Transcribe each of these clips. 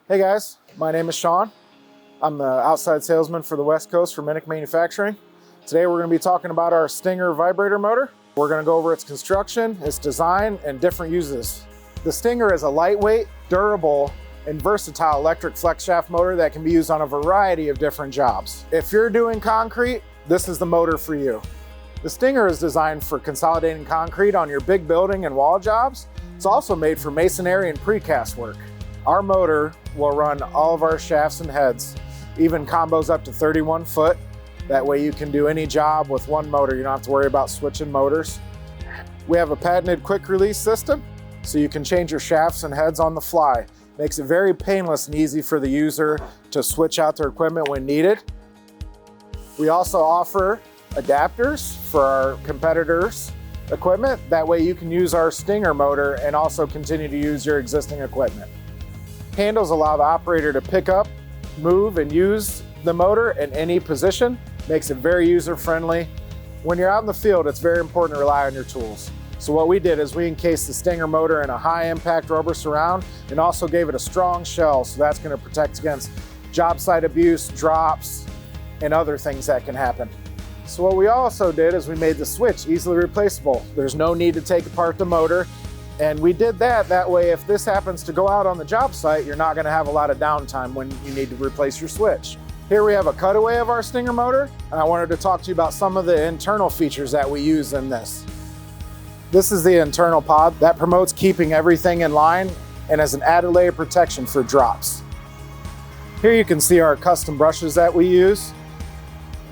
Hey guys, my name is Shawn. I'm the outside salesman for the West Coast for Minnick Manufacturing. Today we're going to be talking about our Stinger vibrator motor. We're going to go over its construction, its design, and different uses. The Stinger is a lightweight, durable, and versatile electric flex shaft motor that can be used on a variety of different jobs. If you're doing concrete, this is the motor for you. The Stinger is designed for consolidating concrete on your big building and wall jobs. It's also made for masonry and precast work. Our motor will run all of our shafts and heads, even combos up to 31 foot. That way you can do any job with one motor. You don't have to worry about switching motors. We have a patented quick release system, so you can change your shafts and heads on the fly. Makes it very painless and easy for the user to switch out their equipment when needed. We also offer adapters for our competitors' equipment. That way you can use our Stinger motor and also continue to use your existing equipment. Handles allow the operator to pick up, move, and use the motor in any position. Makes it very user-friendly. When you're out in the field, it's very important to rely on your tools. So what we did is we encased the Stinger motor in a high-impact rubber surround and also gave it a strong shell, so that's going to protect against job site abuse, drops, and other things that can happen. So what we also did is we made the switch easily replaceable. There's no need to take apart the motor. And we did that way if this happens to go out on the job site, you're not gonna have a lot of downtime when you need to replace your switch. Here we have a cutaway of our Stinger motor, and I wanted to talk to you about some of the internal features that we use in this. This is the internal pod that promotes keeping everything in line and as an added layer of protection for drops. Here you can see our custom brushes that we use.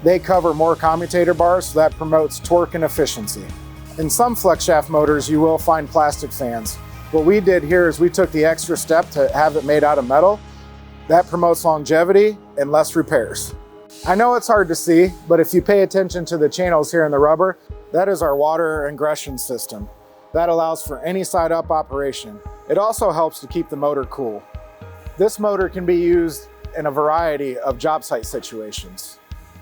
They cover more commutator bars, so that promotes torque and efficiency. In some flex shaft motors, you will find plastic fans. What we did here is we took the extra step to have it made out of metal. That promotes longevity and less repairs. I know it's hard to see, but if you pay attention to the channels here in the rubber, that is our water ingression system. That allows for any side up operation. It also helps to keep the motor cool. This motor can be used in a variety of job site situations.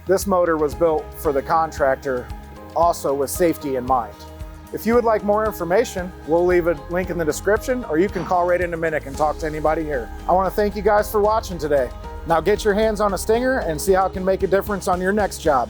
This motor was built for the contractor, also with safety in mind. If you would like more information, we'll leave a link in the description, or you can call right into Minnick and talk to anybody here. I want to thank you guys for watching today. Now get your hands on a Stinger and see how it can make a difference on your next job.